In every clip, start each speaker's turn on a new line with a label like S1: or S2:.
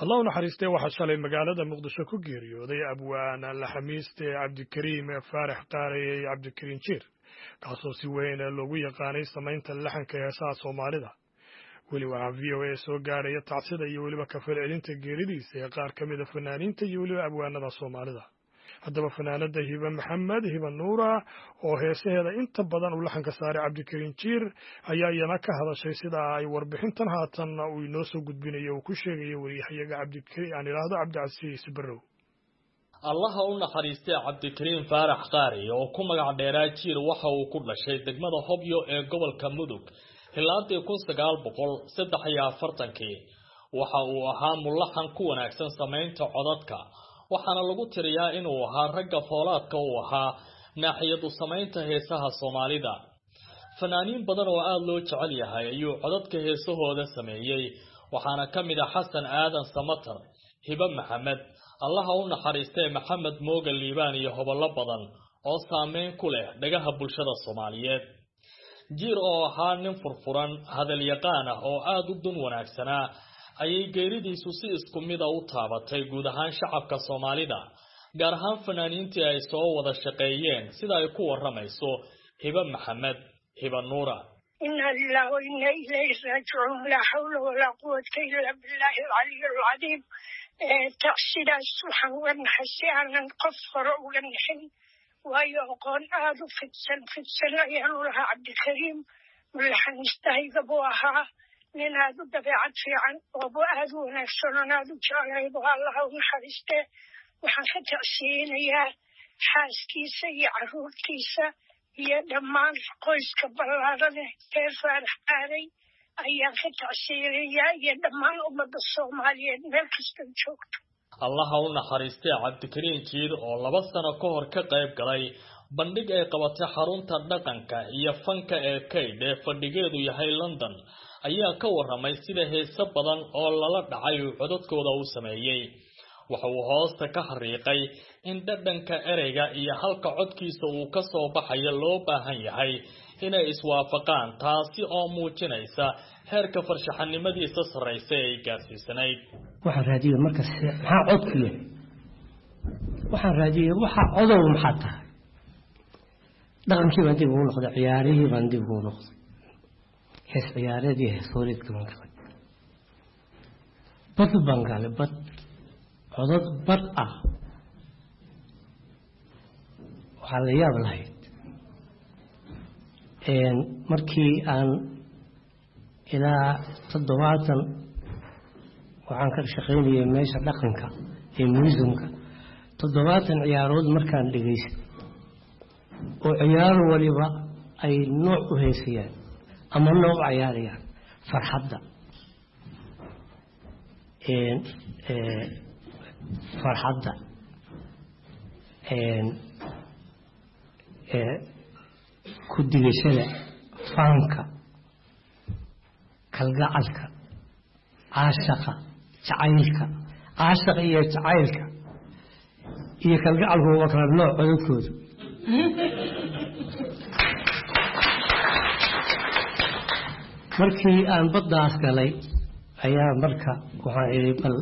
S1: الله نحرسته وحشالي مقالة مقدسة كوغيريو ذي أبوان الحميستي عبد الكريم فارح قاري عبد الكريم شير قاصوصي وين اللوغية قاني سمين تلحن كيساس ومالده ولي وعن VOA سو قاري تعصيدا يولي بكفر علين تقيريدي سيقار كميدا فنانين تيولي أبوان ذا صومالده haddaba fanaanada hiba maxamed hiba nuura oo heesaheeda inta badan uu laxanka saaray cabdikariin jiir ayaa iyana ka hadashay sida ay warbixintan haatan uu inoo soo gudbinayo uu ku sheegayo wariyahayaga cabdikariin aan idhaahdo cabdicasiis barrow
S2: allaha u naxariistay cabdikariin faarax qaari oo ku magac dheeraa jiir waxa uu ku dhashay degmada hobyo ee gobolka mudug hilaadii 1943 waxa uu ahaa mulaxan ku wanaagsan samaynta codadka waxaana lagu tiriyaa inuu ahaa ragga foolaadka uu ahaa naaxiyadu samaynta heesaha Soomaalida fanaaniin badan oo aad loo jecel yahay ayuu codadka heesahooda sameeyay waxaana kamid ah Xasan Aadan Samatar Hiba Maxamed allaha u naxariistay Maxamed Moogal Liibaan iyo hobolo badan oo saameyn ku leh dhagaha bulshada Soomaaliyeed jiir oo ahaa nin furfuran hadal yaqaan ah oo aad u dun wanaagsanaa ayay geeridiisu si isku mid ah u taabatay guud ahaan shacabka Soomaalida gaar ahaan fanaaniintii ay soo wada shaqeeyeen sida ay ku waramayso Hiba Maxamed Hiba Nuura
S3: inna lillahi wa inna ilayhi raaji'uun la hawla wa la quwwata illa billahi al-'aliyyil 'azim taqsidaas waxaan uga naxayaan qof hore uga naxin waayo aqoon aad u fidsan ayaan u lahaa Cabdikariim mulaxanistayga buu ahaa nin aad u dabeecad fiican oo aad u wanaagsan oo aad u jecel buu allaha u naxariistay waxaan ka tacsiinayaa xaaskiisa iyo carruurtiisa iyo dhammaan qoyska ballaaran ee faarax qaaday ayaan ka tacsiinayaa iyo dhammaan ummadda Soomaaliyeed meel kasta joogto
S2: allaha u naxariistay Cabdikariin jiir oo 2 sano ka hor ka qayb galay bandhig ay qabatay xarunta dhaqanka iyo fanka ee Kayd ee fadhigeedu yahay London ayaa ka waramay sida heeso badan oo lala dhacay codadkooda uu sameeyay waxa uu hoosta ka xariiqay in dhadhanka ereyga iyo halka codkiisa uu ka soo baxayo loo baahan yahay inay iswaafaqaan taasi oo muujinaysa heerka farshaxanimadiisa sareysa ee gaarsiisanayd
S4: waxa raadiyo markaas maxaa codkiyo waxa raadiyo waxa codow maxaa tahay dhaqankii baan dib ugu noqday ciyaarihii baan dib ugu noqday hees ciyaareedii heesoolid kaman qabay bad bangaale bad codad bad ah waxaa la yaab lahayd markii aan ilaa 70 waxaan ka shaqeynayay meesha dhaqanka ee museumka 70 ciyaarood markaan dhageystay oo ciyaar waliba ay nooc u heesayaan ama nooc ciyaarayaan farxadda farxadda ku digashada faanka kalgacalka caashaqa jacaylka caashaqa iyo jacaylka iyo kalgacalku waa kala nooc codadkooda markii aan baddaas galay ayaa marka waxaan idhi bal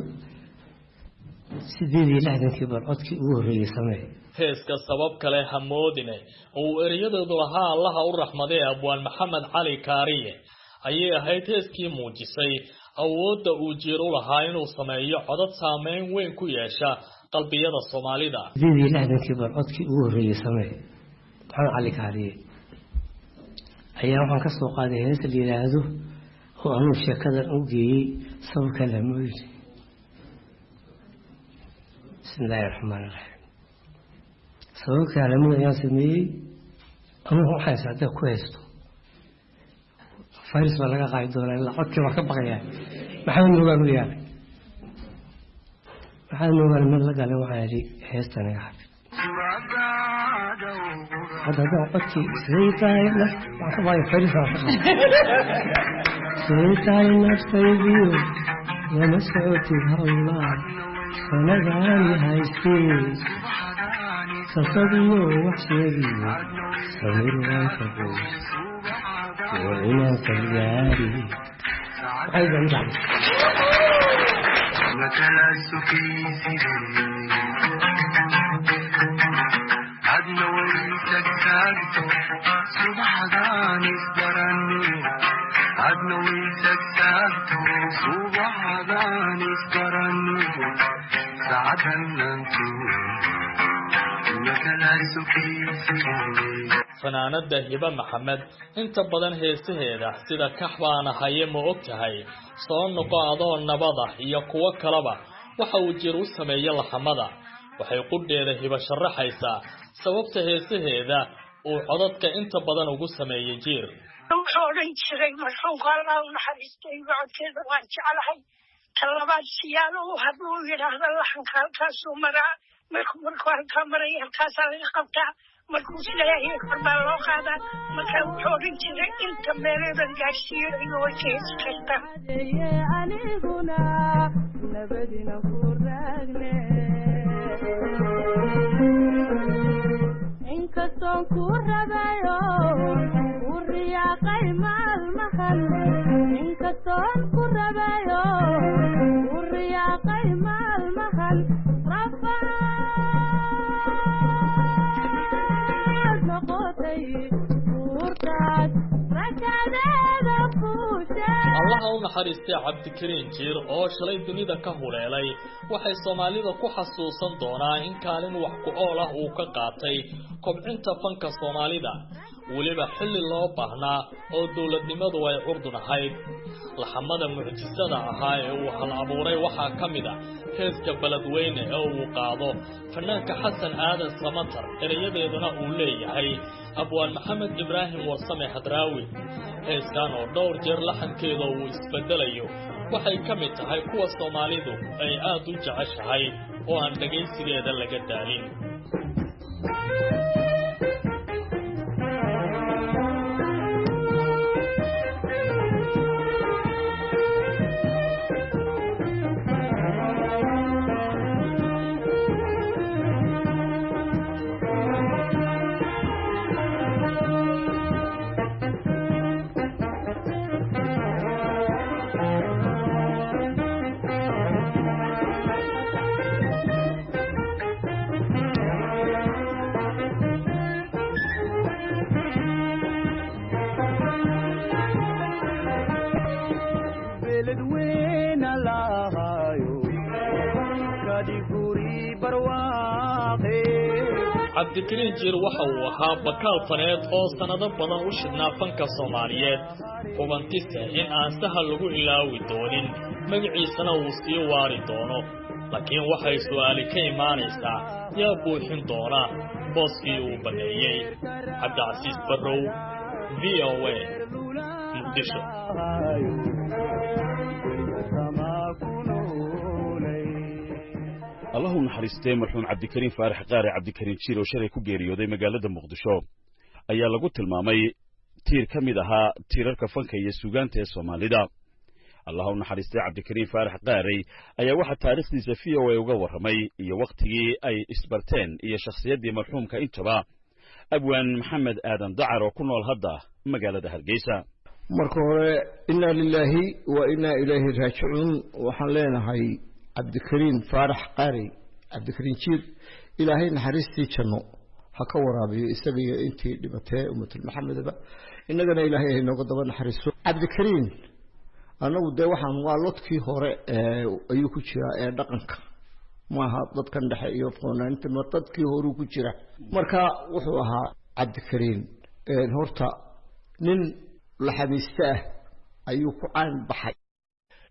S4: 68 bal codkii ugu horreeyay samee
S2: heeska sabab kale hamoodine oo ereyadoodu lahaa allaha u raxmaday abwaan Maxamed Cali Kaariye ayay ahayd heeskii muujisay awoodda uu jiir u lahaa inuu sameeyo codad saameyn weyn ku yeesha qalbiyada Soomaalida
S4: 68 bal codkii ugu horreeyay samee Maxamed Cali Kaariye ayaa waxaan ka soo qaaday hees la yiraahdo oo aanu sheekadan u geeyay sabab kale mooyay bismillahir rahmanir rahim sabab kale mooyay sameeyay ama waxay saacada ku haysto fayris baa laga qaadi doonaa la codkii waa ka baqayaa maxaa noogaan u yaabay maxaa noogaan meel la galay waxaa yiri heestan iga xafid هذا عطتي سيتاي نفس باي فريسة سيتاي نفس يبيو يا مسعوتي الله سنداني هاي سيس سصديو وحشيري سمير وانفقوس وإنا كالجاري أيضا جعل
S5: kala sukaysidee adna way tagtaagto subaxdaan isbarane adna way tagtaagto subaxdaan isbarane sacadanantu kala sukaysidee
S2: fanaanada hiba maxamed inta badan heesaheeda sida kaxbaana haye ma og tahay soo noqo adoo nabada iyo kuwo kaleba waxa uu jir u sameeyay laxamada waxay qudheeda hiba sharaxaysaa sababta heesaheeda uu codadka inta badan ugu sameeyay jiir
S3: wuxuu odhan jiray marxuumka allah u naxariistay codkeeda waan jeclahay talabaad siyaaluhu hadduu yidhaahdo laxanka halkaasuu maraa markuu halkaa maraya halkaasaa laga qabtaa markuu isleeyahay kor baa loo qaadaa markaa wuxuu odhan jiray inta meeleeban gaadhsiiyo inuu way ka hesi kartaa
S6: aniguna nabadina ku raagne inkastoon ku rabayo ku riyaaqay maalmahan inkastoon ku rabayo ku riyaaqay maalmahan
S2: allaha u naxariistay cabdikariin jiir oo shalay dunida ka huleelay waxay soomaalida ku xasuusan doonaa in kaalin wax ku ool ah uu ka qaatay kobcinta fanka soomaalida weliba xilli loo baahnaa oo dowladnimadu ay curdun ahayd laxamada mucjisada ahaa ee uu hal abuuray waxaa ka mid ah heeska beledweyne ee uu qaado fanaanka xasan aadan samatar erayadeeduna uu leeyahay abwaan maxamed ibraahim warsame hadraawi heeskan oo dhowr jeer laxankeeda uu isbedelayo waxay ka mid tahay kuwa soomaalidu ay aad u jeceshahay oo aan dhagaysigeeda laga daalin cabdikariin jiir waxa uu ahaa bakaal faneed oo sanado badan u shidnaa fanka Soomaaliyeed hubantise in aan sahal lagu ilaawi doonin magaciisana uu sii waari doono laakiin waxay su'aali ka imaanaysaa yaa buuxin doona booskii uu baneeyay Cabdicasiis Barrow VOA Muqdisho
S7: الله نحرستي مرحوم عبد الكريم فارح قاري عبد الكريم جير وشري ku geeriyooday magaalada Muqdisho ayaa lagu tilmaamay tiir kamid aha tiirarka fanka iyo suugaanta ee Soomaalida الله نحرستي عبد الكريم فارح قاري ayaa waxa taariikhdiisa VOA uga waramay iyo waqtigii ay isbarteen iyo shakhsiyadii marxuumka intaba abwaan maxamed aadan dacar oo ku nool hadda magaalada Hargeysa
S8: marka hore inna lillahi wa inna ilayhi raaji'un waxaan leenahay عبد الكريم فارح قاري عبد الكريم جير إلهي نحرستي جنو هكا ورابي إساقيا إنتي لبتاء ومثل محمد با إننا إلهي نقضب نحرسو عبد الكريم أنا ودي وحان والوتكي هوري أيوكو جيرا دقنك ما هاد كان دحي يوفقونا انت مرتدكي هوروكو جيرا مركا وحوها عبد الكريم هورتا نين لحميستاه أيوكو عن بحي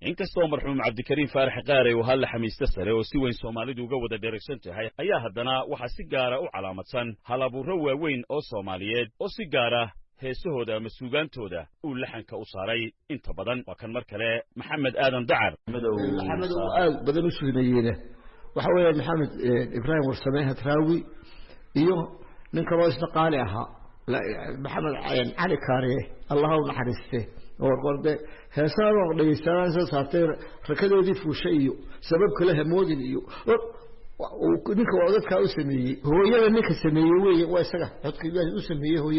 S7: inkastoo marxuum cabdikariim faarax qaare uu hal xamiista sare oo si weyn Soomaalidu uga wada dheregsan tahay ayaa haddana waxa si gaar ah u calaamadsan halabuuro waaweyn oo Soomaaliyeed oo si gaar ah heesahooda ama suugaantooda uu laxanka u saaray inta badan waa kan mar kale maxamed aadan dacar
S8: maxamed oo aad badan u suunayeena waxa weeye maxamed ibraahim warsame hadraawi iyo ninka loo isqaali ahaa maxamed cali kaare allah u naxariiste ورقد هسا وقد يستان ساتير ركضوا في شيء سبب كله مودين يو ونك وعدك أسميه هو يلا نك سميه هو ويسقى حط كذا أسميه هو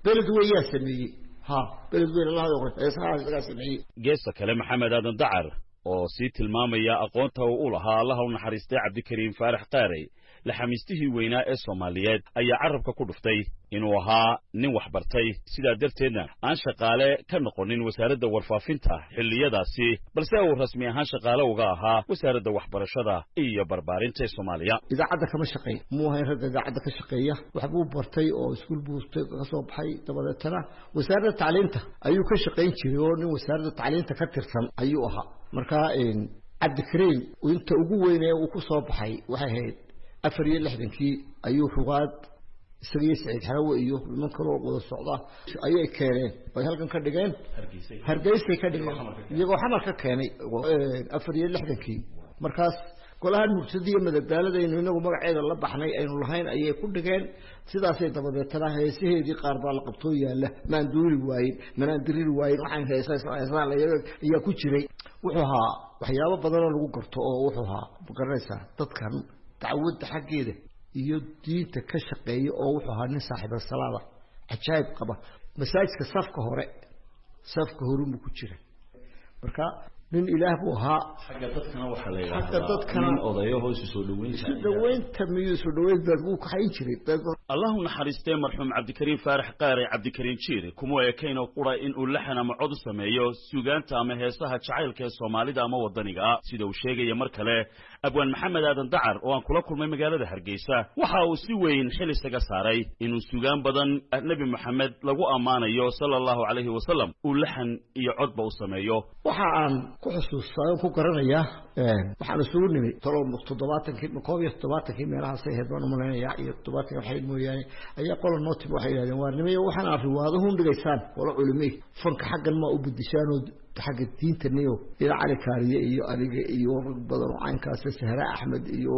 S8: بلد ويا سميه ها بلد وين الله يقول هسا سميه
S7: جيسا كلام محمد هذا دعر oo sii tilmaamaya aqoonta uu u lahaa allaha u naxariistay cabdikariim faarax qaarey laxamiistihii weynaa ee Soomaaliyeed ayaa carabka ku dhuftay inuu ahaa nin wax bartay sidaa darteedna aan shaqaale ka noqonin wasaaradda warfaafinta xilliyadaasi balse uu rasmi ahaan shaqaale uga ahaa wasaaradda waxbarashada iyo barbaarinta Soomaaliya
S8: idaacadda kama shaqeey muuhayn rag idaacadda ka shaqeeya wax buu bartay oo iskuul buu ka soo baxay dabadeetana wasaaradda tacliinta ayuu ka shaqeyn jiray oo nin wasaaradda tacliinta ka tirsan ayuu ahaa marka cabdikariim inta ugu weyn ee uu ku soo baxay waxay ahayd 64kii ayuu rugaad isagii Saciid Xarawe iyo niman kale oo wada socda ayay keeneen bay halkan ka dhigeen Hargeysa ka dhigeen iyagoo xamar ka keenay 64kii markaas golaha murtadiya madadaaladaynu inagu magaceeda la baxnay aynu lahayn ayay ku dhigeen sidaasay dabadeetana heesaheedii qaar baa la qabtoo yaala maan duuli waayeen manaan diriri waayeen waxaan heesaa la ayaa ku jiray wuxuu ahaa waxyaabo badan oo lagu garto oo wuxuu ahaa garanaysaa dadkan dacwadda xaggeeda iyo diinta ka shaqeeya oo wuxuu ahaa nin saaxiib salaada ajaayib qaba masaajidka safka hore mu ku jira marka nin ilaah buu ahaa
S7: xagga dadkana waxa la yiraahdaa nin odayo hoos soo dhaweynta
S8: miyuu soo dhaweynta uu ka hayn jiray
S7: Allahu naxariistay marxuum cabdikariim faarax qaarey cabdikariim jiir kuma eekayno qura in uu laxan ama cod sameeyo suugaanta ama heesaha jacaylka ee Soomaalida ama wadaniga sida uu sheegay mar kale abwaan maxamed aadan dacar oo aan kula kulmay magaalada Hargeysa waxa uu si weyn xil isaga saaray inuu suugaan badan nabi maxamed lagu amaanayo sallallahu alayhi wasallam uu laxan iyo codba u sameeyo
S8: waxa aan ku xusuustaa ku garanaya waxaan soo nimay 770kii meelahaas ay heedaan umaleynaya iyo 70 waxay mooyaan ayaa qolan nootib waxay yiraahdeen waa nimay waxaan riwaadahu dhigaysaan wala culimay fanka xaggan ma u budishaan oo xagga diinta niyo ila cali kaariye iyo adiga iyo badan caynkaas Sahra Ahmed iyo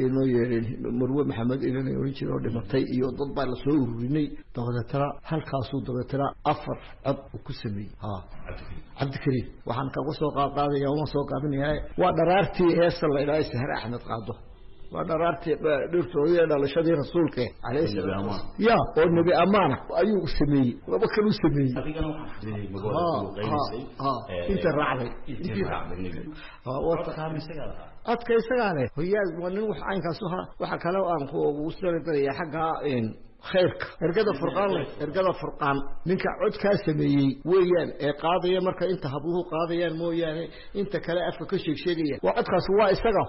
S8: inoo yeereen Marwe Maxamed inay oran jireen oo dhimatay iyo dad baa la soo ururinay dabadeetana halkaas uu dabadeetana afar cod ku sameeyay cabdikariim waxaan ka soo qaadaya oo soo qaadanayaa waa dharaartii heesa la ilaahay Sahra Ahmed qaado waa dharaartii dhirtooyada dhalashadii rasuulka alayhi salaam ya oo nabi amaana ayuu sameeyay laba kale sameeyay
S7: adigana waxaan magaalada qeybisay
S8: inta raacday adka isagaale hoyaad waa nin wax aynkaas waxa kale oo aan ku soo xagga khayrka ergada furqaan ninka codka sameeyay weeyaan ee qaadaya marka inta habluhu qaadayaan mooyaane inta kale afka ka sheegaya waa codkaas waa isaga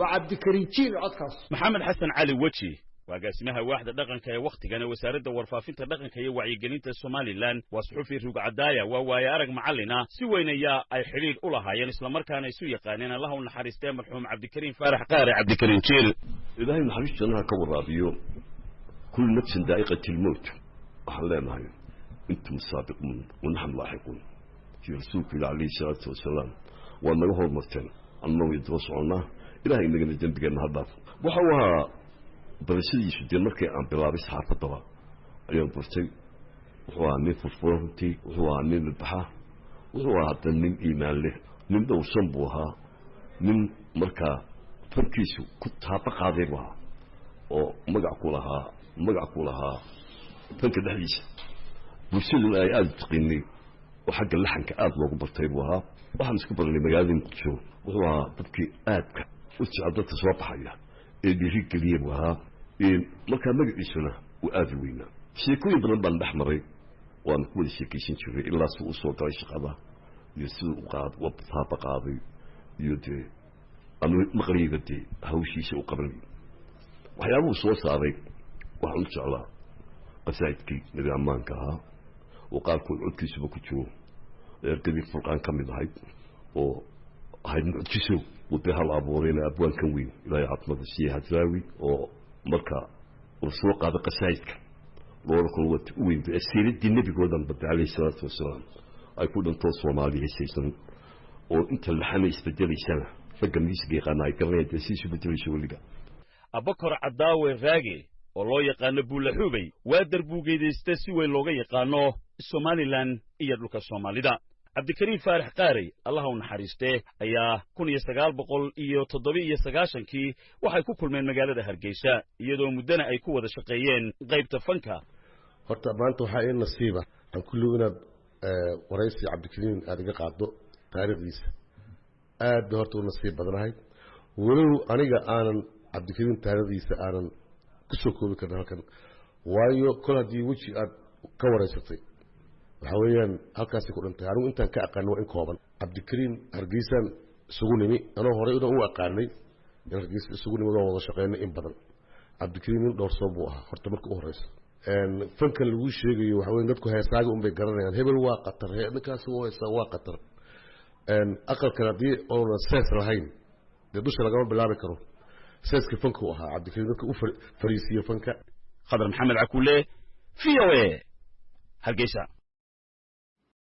S8: waa cabdikariim jiil codkaas
S7: maxamed xasan cali waji وقاسمها واحدة دقن كي وقت كان وسارد ورفافين تدقن كي وعيقلين الصوماليلان وصحفي روق عدايا ووايارق معلنا سوين يا أي حليل أولها يعني إسلامر كان يسوي قانين الله النحارستين مرحوم عبد الكريم فارح قاري عبد الكريم تشيل
S9: إلهي الحريش جنها كور راديو كل نفس دائقة الموت وحلينا هاي أنتم السابقون ونحن لاحقون في رسولك عليه الصلاة والسلام وأن له مرتين أنه يدرس عنا إلهي إنك نجنب جنها هذا وحوها برسيدي سدين مركي عن بلابس حرف الضوء اليوم برسي وهو عنين فوسفورتي وهو عنين البحر وهو هذا من إيمان له من دو صنبوها من مركا فركيسو كنت هابق هذيبها ومقعكو لها فنك دحليس برسيد الآيات تقيني وحق اللحن كآد لوغو برطيبوها وحمس كبر اللي مقادين قدشو وهو تبكي آدك وتسعدت صوابحية الجريك اللي يبغاها مركا مجلسنا وآذوينا شيكوين بنبان بحمري وأنا كل شيء كيسين شوفي إلا سوء صوت عيش قضاء يسوء قاض وبطاقة قاضي يدي أنا مغريبة دي هوشي سوء قبلي وحيابو صوت صاري وحمد على قسايدكي نبي عمان كها وقال كل عدكي سبكتشو يركبي فرقان كمي ضحيب وهاي نعدكسو وبها الأبورين أبوان كوين لا يعطمد السياحة تراوي ومركا والسوق هذا قسايدك لوركو وين السيرة دي النبي قردان بدي عليه الصلاة والسلام أيكون أن توصوا مالي هسيسن وإنت اللحامة يستدلي سنة فقم يسقي قناي كرين تسيسو بدلي شغلقا
S7: أبكر عداوي الراقي والله يقان بولحوبي وادر بوغي دي استسوي اللوغي يقانو الصومالي لان إيادلوك الصومالي دا عبد الكريم فارح قاري الله ونحرسته ayaa 1997 waxay ku kulmeen magaalada Hargeysa iyadoo mudana ay ku wada shaqeeyeen qaybta fanka
S10: horta maanta waxa ay nasiiba aan kulliguna waraysi Cabdi Kariim aad iga qaado taariikhdiisa aad bay horta u nasiib badanahay walow aniga aanan cabdikariim taariikhdiisa aanan ku soo koobi karin halkan waayo kol haddii weji aad ka wareysatay waxa weeyaan halkaasay ku dhintay anigu intaan ka aqaano waa in kooban cabdikariim hargeysaan isugu nimi anoo horey u aqaanay in hargeysa isugu nimi waa wada shaqeynay in badan cabdikariim nin dhowr soo buu ahaa horta marka u horeysa fankan lagu sheegayo waxa weeye dadku heesaaga un bay garanayaan hebel waa qatar ninkaasi waa heesaa waa qatar aqalkan haddii oonan sees lahayn dee dusha lagama bilaabi karo seeska fanka u ahaa cabdikariim dadka u fariisiyo fanka
S7: khadar maxamed cakuule VOA hargeysa